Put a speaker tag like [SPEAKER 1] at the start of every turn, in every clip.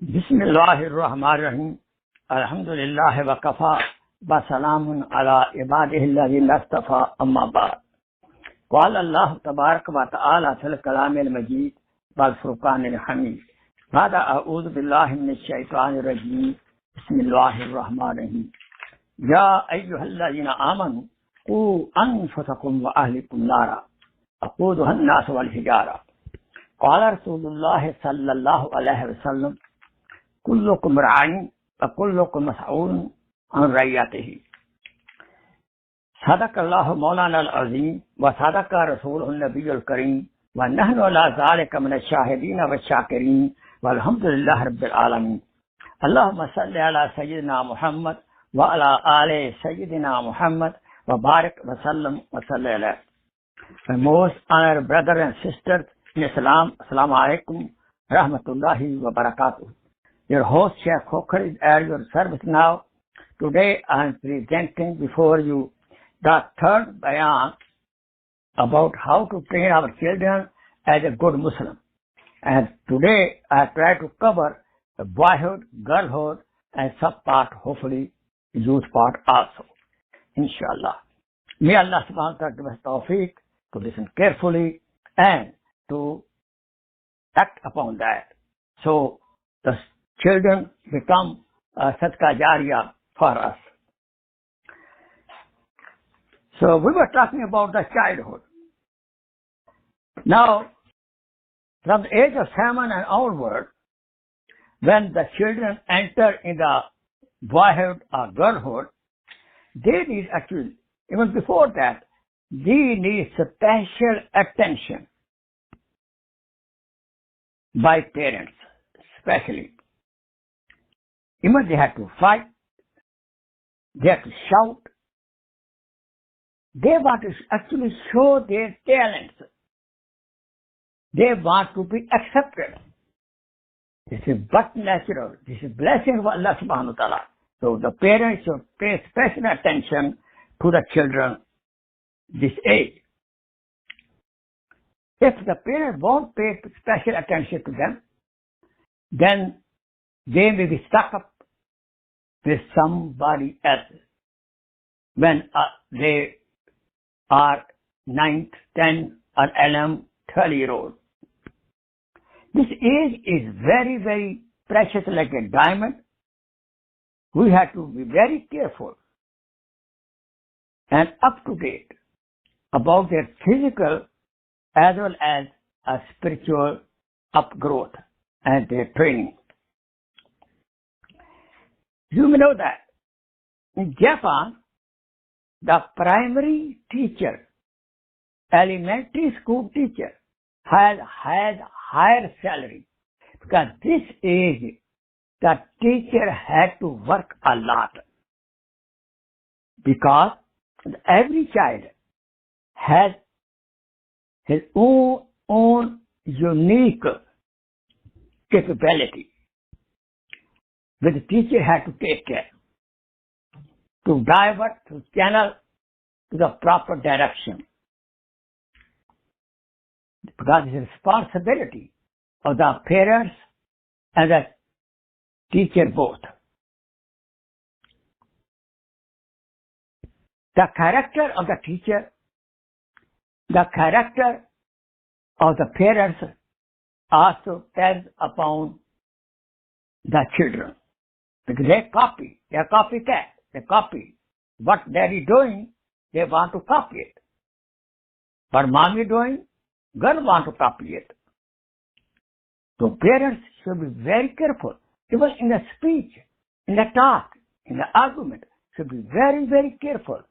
[SPEAKER 1] बिस्मिल्लाहिर्रहमानिर्रहीम अल्हम्दुलिल्लाहि वकफ़ा व सलामुन अला इबादिहिल्लज़ीना इस्तफ़ा अम्मा बाद क़ाल अल्लाहु तबारक व तआला फ़िल कलामिल मजीद वल फ़ुरक़ानिल हमीद बाद अऊज़ु बिल्लाहि मिनश शैतानिर रजीम बिस्मिल्लाहिर्रहमानिर्रहीम या अय्युहल्लज़ीना आमनू क़ू अनफुसकुम व अहलिकुम नारा वक़ूदुहा अन्नास वल हिजारा क़ाल रसूलुल्लाहि सल्लल्लाहु अलैहि वसल्लम कुल्लुकुम राइन व कुल्लुकुम मसऊलुन अन रइयतिही सदक़ल्लाहु मौलाना अज़ीम व सदक़ रसूलुहुन नबियुल करीम व नहनु अला ज़ालिका मिनश शाहिदीन व शाकिरीन वल्हम्दुलिल्लाहि रब्बिल आलमीन अल्लाहुम्मा सल्लि अला सय्यिदिना मुहम्मद व अला आलि सय्यिदिना मुहम्मद व बारिक व सल्लम व सल्लि अलैहि। My most honored brothers and sisters in Islam, Assalamu alaikum rahmatullahi wa barakatuh. Your host Sheikh Khokhar is at your service now. Today I am presenting before you the third bayan about how to train our children as a good Muslim. And today I try to cover the boyhood, girlhood and some part, hopefully youth part also. Inshallah. May Allah subhanahu wa ta'ala give us tawfiq to listen carefully and to act upon that. So the children become a sadqa jariyah for us. So we were talking about the childhood. Now, from the age of 7 and onward, when the children enter in the boyhood or girlhood, they need actually, even before that, they need special attention by parents, especially. Even they have to fight, they have to shout, they want to actually show their talents. They want to be accepted. This is but natural. This is blessing of Allah subhanahu wa ta'ala. So the parents should pay special attention to the children this age. If the parents won't pay special attention to them, then they may be stuck up with somebody else when they are 9, 10 or 11, 12-year-old. This age is very, very precious like a diamond. We have to be very careful and up to date about their physical as well as a spiritual upgrowth and their training. You may know that in Japan, the primary teacher, elementary school teacher, has higher salary because this age the teacher had to work a lot because every child has his own unique capability which the teacher had to take care to divert, to channel to the proper direction. Because it's a responsibility of the parents and the teacher both. The character of the teacher, the character of the parents also tells upon the children. Because they are copycat, they copy. What daddy doing, they want to copy it. What mommy doing, girl want to copy it. So parents should be very careful. Even in the speech, in the talk, in the argument, should be very, very careful.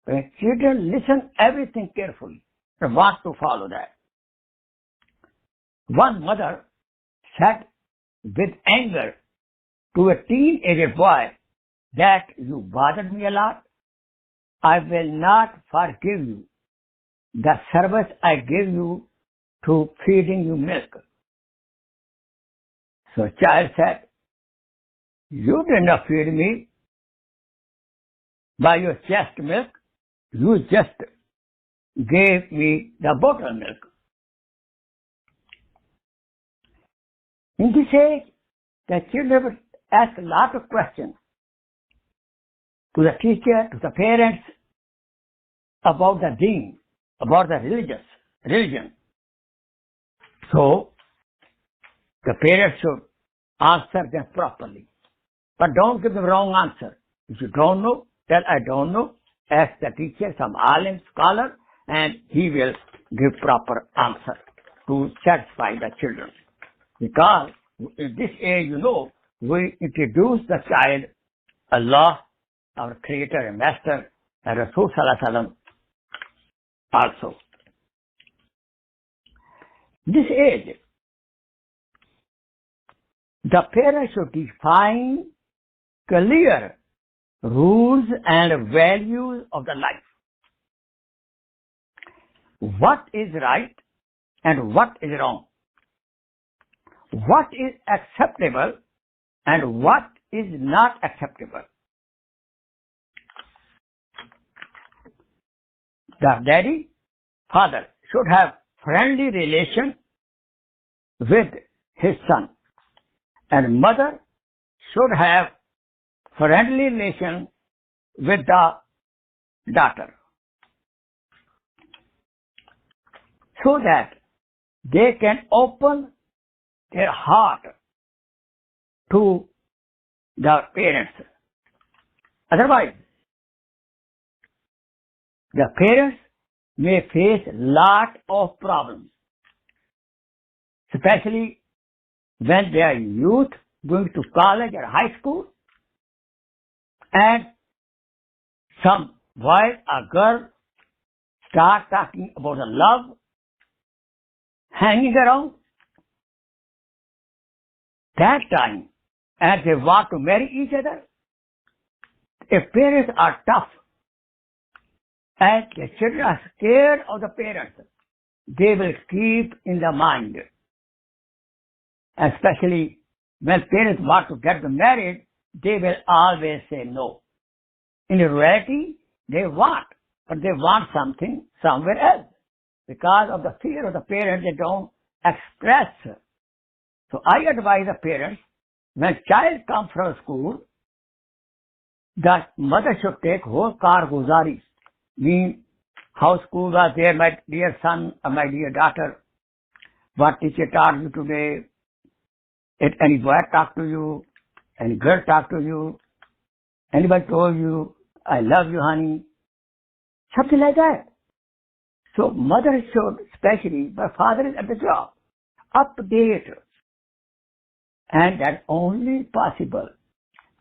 [SPEAKER 1] When children listen everything carefully and want to follow that. One mother said with anger to a teenager boy that you bothered me a lot. I will not forgive you the service I gave you to feeding you milk. So child said, you did not feed me by your chest milk. You just gave me the bottle milk. In this age, the children will ask a lot of questions to the teacher, to the parents about the deen, about the religion. So the parents should answer them properly. But don't give the wrong answer. If you don't know, tell I don't know. Ask the teacher, some alim, scholar, and he will give proper answer to satisfy the children. Because in this age, we introduce the child, Allah, our creator and master, and Rasul Sallallahu Alaihi Wasallam also. This age, the parents should define clear rules and values of the life. What is right and what is wrong? What is acceptable and what is not acceptable? The daddy, father should have friendly relation with his son, and mother should have friendly relation with the daughter, so that they can open their heart to the parents. Otherwise, the parents may face lot of problems, especially when they are youth going to college or high school, and some boy or girl start talking about the love, hanging around. That time, and they want to marry each other, if parents are tough and the children are scared of the parents, they will keep in the mind. Especially when parents want to get them married, they will always say no. In reality, they want, but they want something somewhere else. Because of the fear of the parents, they don't express. So I advise the parents, when child comes from school, the mother should take whole karguzari, mean how school was there, my dear son or my dear daughter, what teacher taught you today, if any boy talked to you, any girl talked to you, anybody told you, I love you, honey, something like that. So mother should, especially, my father is at the job, update. And that's only possible.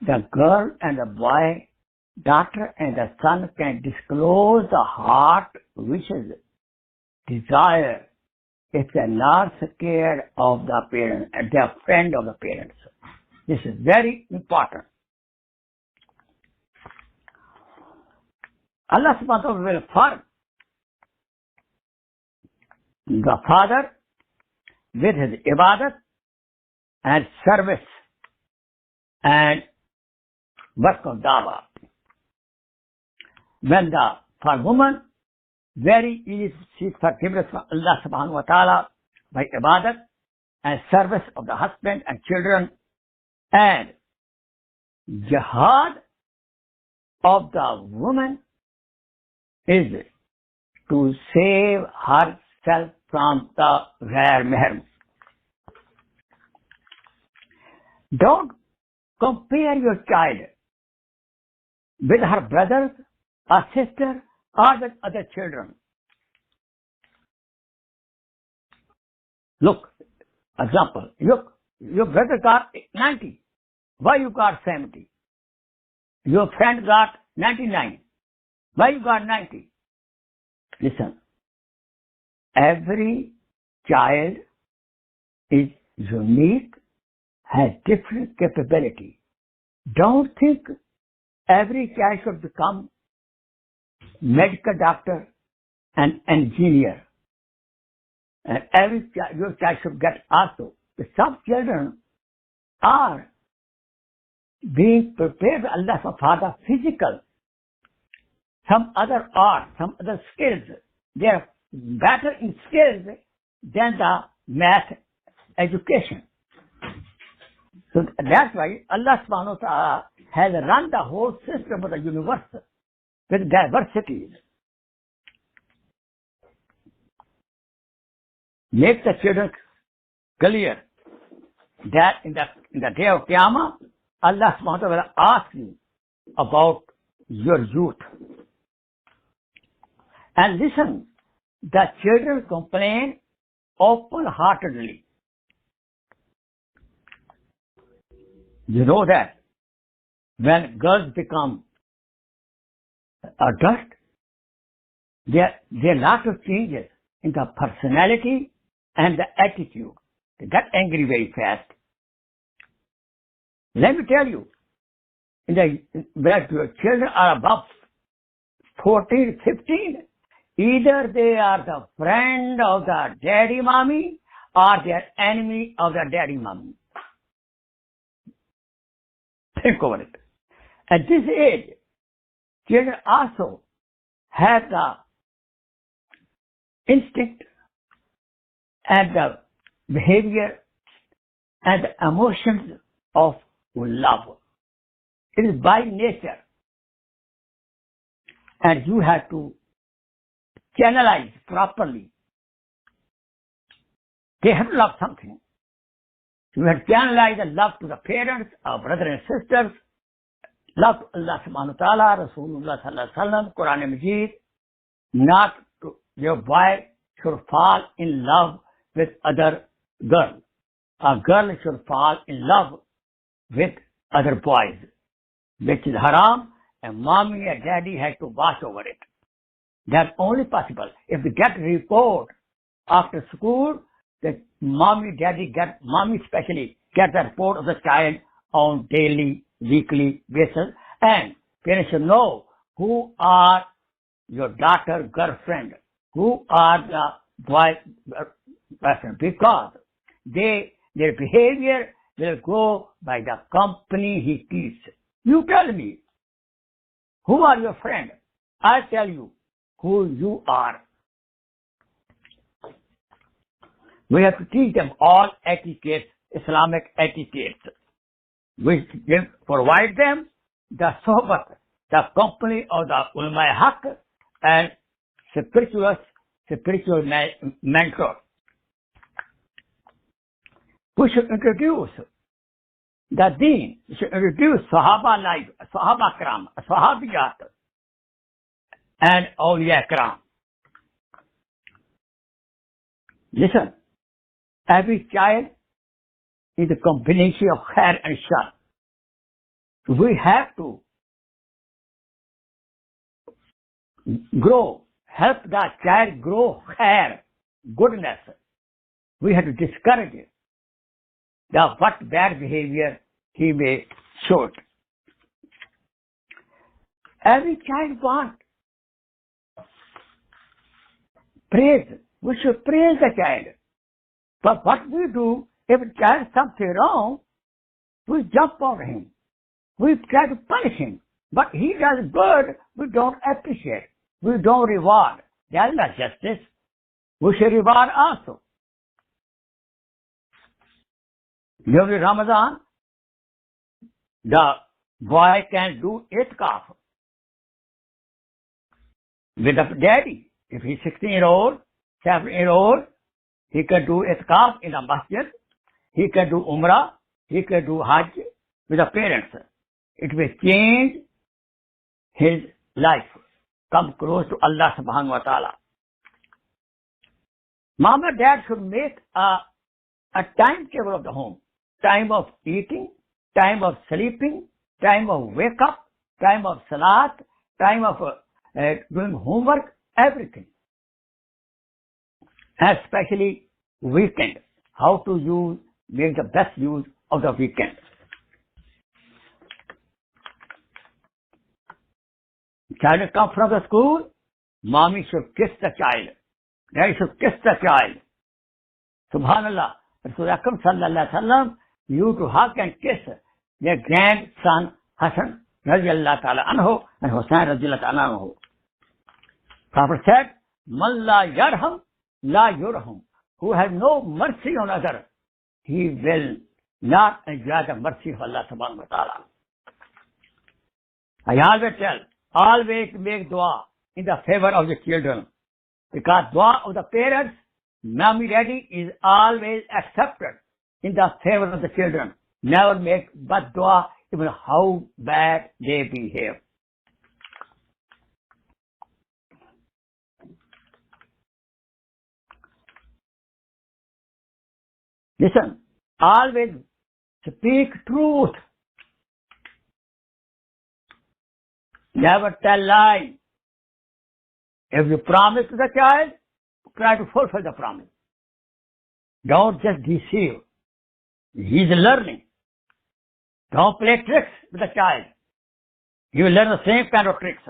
[SPEAKER 1] The girl and the boy, daughter and the son can disclose the heart wishes, desire, if they're not scared of the parents, and they're friend of the parents. This is very important. Allah subhanahu wa ta'ala will firm the father with his ibadat and service and work of dawah. When for woman, very easy to seek forgiveness from Allah subhanahu wa ta'ala by ibadat and service of the husband and children, and jihad of the woman is to save herself from the ghair mahram. Don't compare your child with her brothers or sister or with other children. Look, example, your brother got 90. Why you got 70? Your friend got 99. Why you got 90? Listen, every child is unique, has different capability. Don't think every child should become medical doctor and engineer. And your child should get also. Some children are being prepared by Allah for the physical, some other art, some other skills. They are better in skills than the math education. So that's why Allah subhanahu wa ta'ala has run the whole system of the universe with diversities. Make the children clear that in the day of Qiyamah, Allah subhanahu wa ta'ala will ask you about your youth. And listen, the children complain open-heartedly. You know that when girls become adult, there are lots of changes in the personality and the attitude. They get angry very fast. Let me tell you, when your children are above 14, 15, either they are the friend of the daddy mommy or they are enemy of the daddy mommy. Think over it. At this age, children also have the instinct and the behavior and the emotions of love. It is by nature. And you have to channelize properly. They have to love something. You have to channelize the love to the parents, our brothers and sisters, love to Allah subhanahu wa ta'ala, Rasulullah sallallahu alaihi wasallam, Quran Majid. Not to, your boy should fall in love with other girl. A girl should fall in love with other boys, which is haram, and mommy and daddy have to watch over it. That's only possible if they get a report after school that mommy especially get the report of the child on daily, weekly basis, and parents should know who are your daughter girlfriend, who are the boy person, because their behavior will go by the company he keeps. You tell me, who are your friends? I'll tell you who you are. We have to teach them all etiquettes, Islamic etiquettes. We provide them the sohbat, the company of the ulama haq and spiritual mentor. We should introduce the deen. We should introduce Sahaba life, Sahaba Kram, Sahabiyat, and Awliya Kram. Listen, every child is a combination of khair and shar. We have to help the child grow khair, goodness. We have to discourage it. What bad behavior he may show. Every child wants praise. We should praise the child. But what we do, if a child does something wrong, we jump over him. We try to punish him. But he does good, we don't appreciate. We don't reward. That is not justice. We should reward also. During Ramadan, the boy can do itikaf with the daddy. If he's 16-year-old, 17-year-old, he can do itikaf in the masjid. He can do umrah. He can do hajj with the parents. It will change his life. Come close to Allah subhanahu wa ta'ala. Mom and dad should make a timetable of the home. Time of eating, time of sleeping, time of wake up, time of salat, time of doing homework, everything. Especially weekend. How to make the best use of the weekend. Child comes from the school, mommy should kiss the child. Daddy should kiss the child. Subhanallah. Rasul Akram sallallahu alaihi wasallam used to hug and kiss their grandson Hassan radiallahu ta'ala anhu and Hussain radiallahu ta'ala anhu. Prophet said, Man la yarham, la yurham. Who has no mercy on others, he will not enjoy the mercy of Allah subhanahu wa ta'ala. I always tell, always make dua in the favor of the children, because dua of the parents, mommy, daddy, is always accepted in the favor of the children. Never make bad dua even how bad they behave. Listen, always speak truth. Never tell lie. If you promise to the child, try to fulfill the promise. Don't just deceive. He's learning. Don't play tricks with the child. He will learn the same kind of tricks.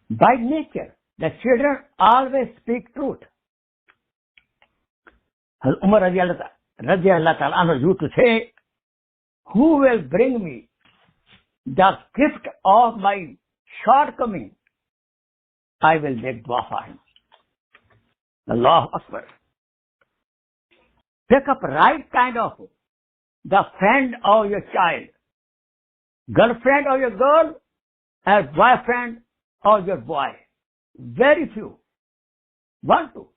[SPEAKER 1] By nature, the children always speak truth. Umar radiallahu ta'ala anhu used to say, who will bring me the gift of my shortcoming? I will make dua for him. Allahu Akbar. Pick up right kind of the friend of your child, girlfriend of your girl, and boyfriend of your boy. Very few, 1, 2,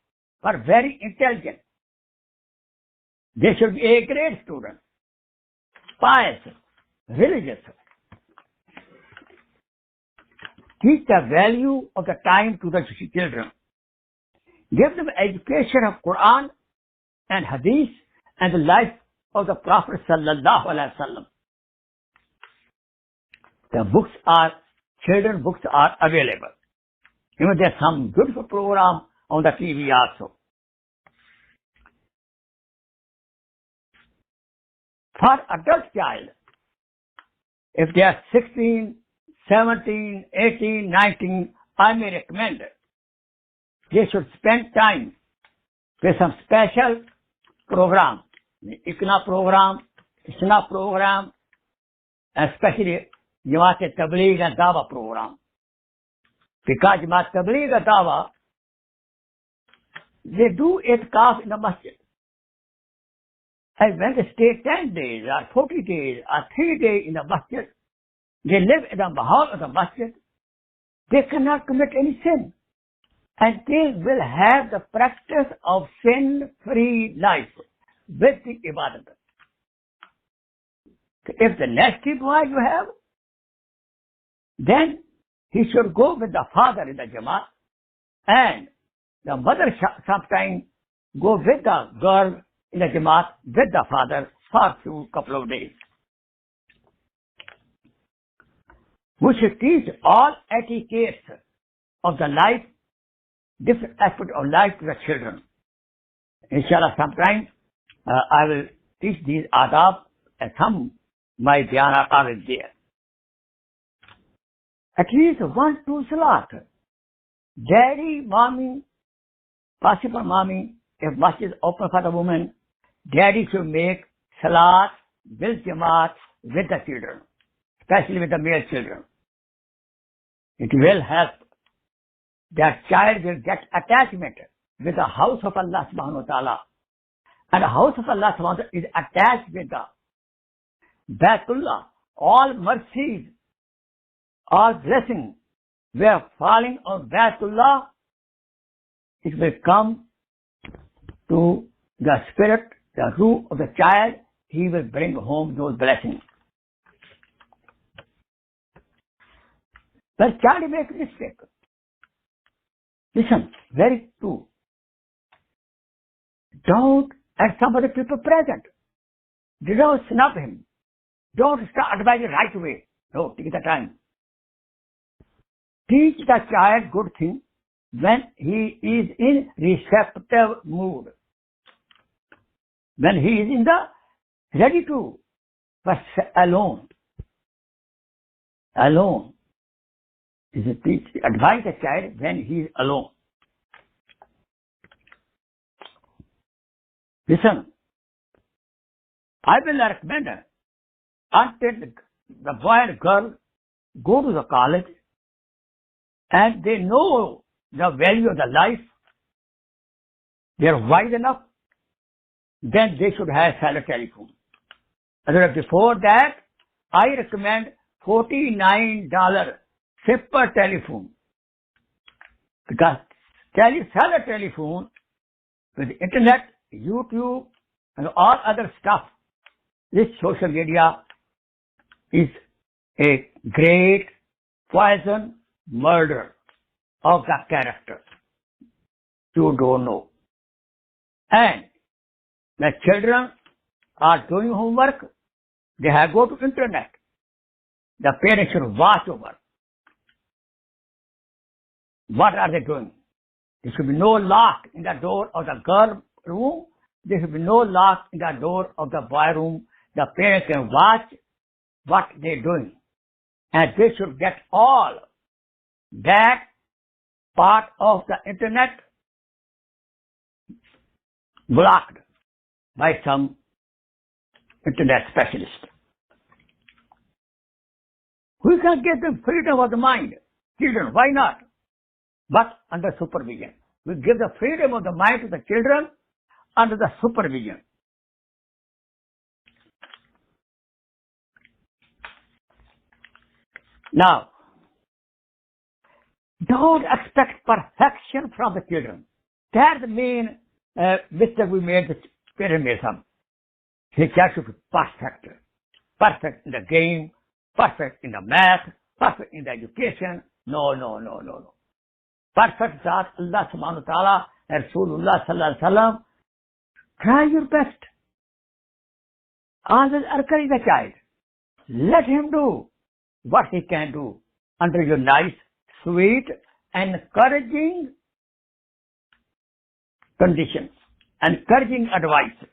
[SPEAKER 1] but very intelligent. They should be a great student, pious, religious. Teach the value of the time to the children. Give them education of Quran and Hadith and the life of the Prophet sallallahu alaihi wasallam. The books are, children books are available. Even there's some beautiful program on the TV also. For adult child, if they are 16, 17, 18, 19, I may recommend they should spend time with some special program, Ikna program, Isna program, especially Jamaat-e-Tabligh and Dawa program. Because Jamaat-e-Tabligh and Dawa, they do itikaf in the masjid. And when they stay 10 days or 40 days or 3 days in the masjid, they live in the mahal of the masjid, they cannot commit any sin. And they will have the practice of sin-free life with the ibadat. If the nasty boy you have, then he should go with the father in the Jamaat, and the mother sometimes go with the girl in the Jamaat with the father for a few couple of days. We should teach all etiquettes of the life, different aspects of life to the children. Inshallah, sometime I will teach these adab, and some my dhyan are there. At least 1, 2 salat. Daddy, mommy, possible mommy, if masjid is open for the woman, daddy should make salat with Jamaat with the children, especially with the male children. It will help. That child will get attachment with the house of Allah subhanahu wa ta'ala. And the house of Allah subhanahu wa ta'ala is attached with the Baitullah. All mercies, all blessings were falling on Baitullah. It will come to the spirit, the ruh of the child. He will bring home those blessings. But child makes mistake. Listen, very true. Don't, and some other people present, do not snub him. Don't start advising right away. No, take the time. Teach the child good thing when he is in receptive mood. When he is in the ready to, but alone. Alone. Is a teach, advise the child when he is alone. Listen, I will recommend until the boy and girl go to the college and they know the value of the life, they are wise enough, then they should have cellular telephone. Otherwise, before that, I recommend $49 simple telephone. Because cellular telephone with internet, YouTube, and all other stuff, this social media is a great poison murder of the character. You don't know. And the children are doing homework, they have go to internet. The parents should watch over. What are they doing? There should be no lock in the door of the girl room. There should be no lock in the door of the boy room. The parents can watch what they're doing. And they should get all that part of the internet blocked by some internet specialist. We can give them freedom of the mind. Children, why not? But under supervision. We give the freedom of the mind to the children under the supervision. Now, don't expect perfection from the children. That's the main mistake we made, the parent made some. He has to be perfect. Perfect in the game, perfect in the math, perfect in the education. No. Perfect that Allah subhanahu wa ta'ala and Rasulullah sallallahu alaihi wasallam. Try your best. Always encourage the child. Let him do what he can do under your nice, sweet, encouraging conditions, encouraging advice.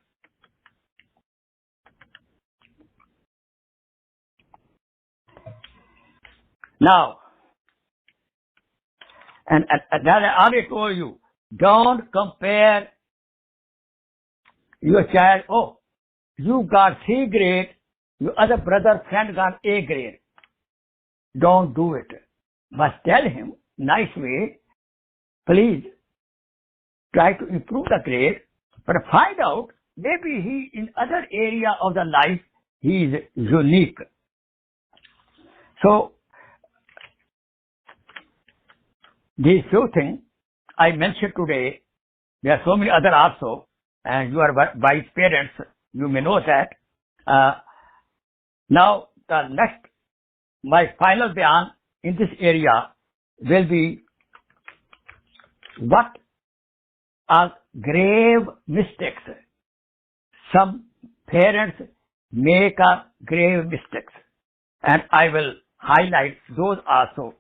[SPEAKER 1] Now, and that I already told you, don't compare your child, oh, you got C grade, your other brother friend got A grade. Don't do it. But tell him, nice way, please try to improve the grade, but find out, maybe he, in other area of the life, he is unique. So, these few things I mentioned today, there are so many other also, and you are wise parents, you may know that. Now, the next, my final bayan in this area will be what are grave mistakes. Some parents make a grave mistakes, and I will highlight those also.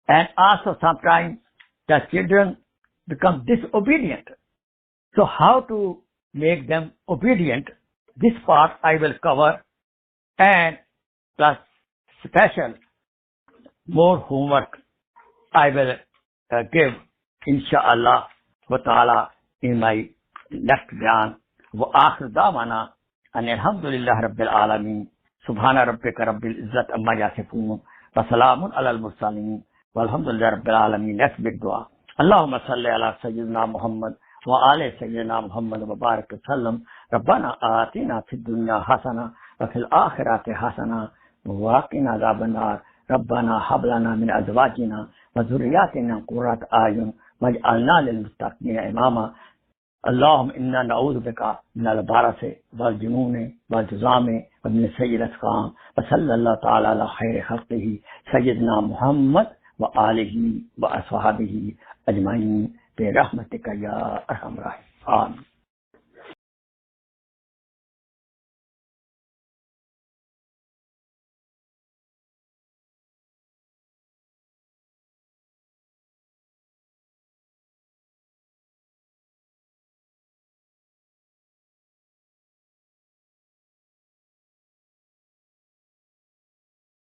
[SPEAKER 1] And also sometimes the children become disobedient. So how to make them obedient, this part I will cover, and plus special more homework I will give insha'Allah wa ta'ala in my next bayan. Wa akhir da'wana an alhamdulillah rabbil alamin subhana rabbika rabbil izzat amma yasifun wa salamun alal mursalin walhamdulillah rabbil alamin. Let's big dua. Allahumma salli ala sayyidina Muhammad wa ala sayyidina Muhammad wa barik wa sallam. Rabbana atina fid dunya hasana wa fil akhirati hasana wa qina adhaban nar. Rabbana hab lana min azwajina wa dhurriyyatina qurrata a'yun waj'alna lil muttaqina imama. اللهم إنا نعوذ بك من البرص والجنون والجذام ومن سيء الأسقام وصلى الله تعالى على خير خلقه سيدنا محمد وآله وأصحابه أجمعين برحمتك يا أرحم الراحمين. آمين.